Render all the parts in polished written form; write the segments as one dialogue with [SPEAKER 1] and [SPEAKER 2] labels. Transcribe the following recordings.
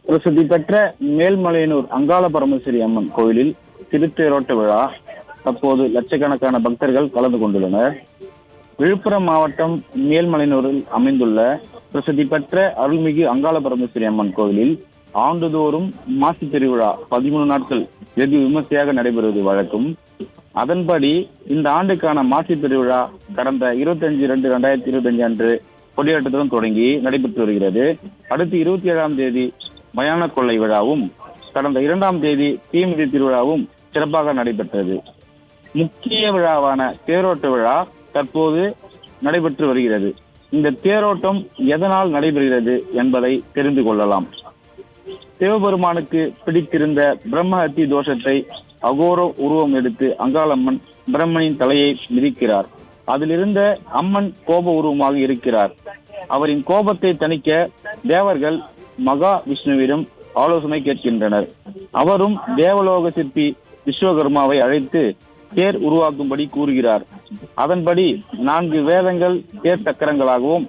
[SPEAKER 1] பிரசித்தி பெற்ற மேல்மலையனூர் அங்காள பரமேஸ்வரி அம்மன் கோயிலில் திருத்தேரோட்ட விழா தற்போது லட்சக்கணக்கான பக்தர்கள் கலந்து கொண்டுள்ளனர். விழுப்புரம் மாவட்டம் மேல்மலையனூரில் அமைந்துள்ள பிரசித்தி பெற்ற அருள்மிகு அங்காள பரமேஸ்வரி அம்மன் கோவிலில் ஆண்டுதோறும் மாசி திருவிழா 13 நாட்கள் வெகு விமர்சையாக நடைபெறுவது வழக்கம். அதன்படி இந்த ஆண்டுக்கான மாசி திருவிழா கடந்த 25/2/2025 அன்று கொடியேற்றத்துடன் தொடங்கி நடைபெற்று வருகிறது. அடுத்து 27ஆம் தேதி மயான கொள்ளை விழாவும் கடந்த 2ஆம் தேதி தீமிதி திருவிழாவும் சிறப்பாக நடைபெற்றது. முக்கிய விழாவான தேரோட்ட விழா தற்போது நடைபெற்று வருகிறது. இந்த தேரோட்டம் எதனால் நடைபெறுகிறது என்பதை தெரிந்து கொள்ளலாம். சிவபெருமானுக்கு பிடித்திருந்த பிரம்மஹத்தி தோஷத்தை அகோர உருவம் எடுத்து அங்காளம்மன் பிரம்மனின் தலையை மிதிக்கிறார். அதிலிருந்த அம்மன் கோப உருவமாக இருக்கிறார். அவரின் கோபத்தை தணிக்க தேவர்கள் மகா விஷ்ணுவிடம் ஆலோசனை கேட்கின்றனர். அவரும் தேவலோக சிற்பி விஸ்வகர்மாவை அழைத்து தேர் உருவாக்கும்படி கூறுகிறார். அதன்படி 4 வேதங்கள் தேர் சக்கரங்களாகவும்,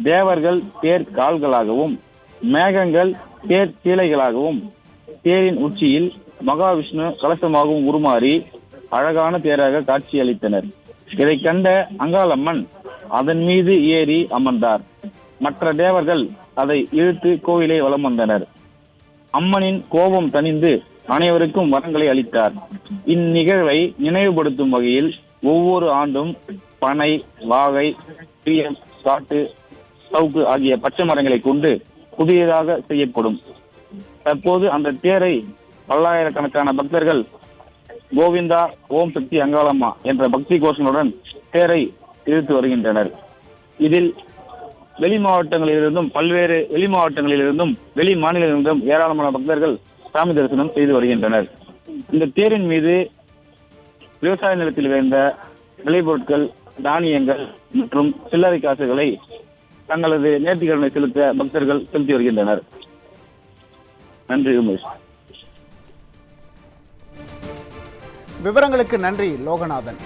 [SPEAKER 1] தேவர்கள் தேர் கால்களாகவும், மேகங்கள் தேர் சீலைகளாகவும், தேரின் உச்சியில் மகாவிஷ்ணு கலசமாகவும் உருமாறி அழகான தேராக காட்சி அளித்தனர். இதை கண்ட அங்காளம்மன் அதன் மீது ஏறி அமர்ந்தார். மற்ற தேவர்கள் அதை இழுத்து கோவிலை வலம் வந்தனர். அம்மனின் கோபம் தணிந்து அனைவருக்கும் வரங்களை அளித்தார். இந்நிகழ்வை நினைவுபடுத்தும் வகையில் ஒவ்வொரு ஆண்டும் பனை, வாகை, பிரியம், காட்டு, சவுக்கு ஆகிய பச்சை மரங்களை கொண்டு புதியதாக செய்யப்படும். தற்போது அந்த தேரை பல்லாயிரக்கணக்கான பக்தர்கள் கோவிந்தா ஓம் சக்தி அங்காளம்மா என்ற பக்தி கோஷங்களுடன் தேரை இழுத்து வருகின்றனர். இதில் வெளி மாவட்டங்களிலிருந்தும் வெளி மாநிலங்களிலிருந்தும் ஏராளமான பக்தர்கள் சாமி தரிசனம் செய்து வருகின்றனர். இந்த தேரின் மீது விவசாய நிலத்தில் விளைந்த விளைபொருட்கள், தானியங்கள் மற்றும் சில்லறை காசுகளை தங்களது நேர்த்திக்கடனை செலுத்த பக்தர்கள் செலுத்தி வருகின்றனர். நன்றி உமேஷ்.
[SPEAKER 2] விவரங்களுக்கு நன்றி லோகநாதன்.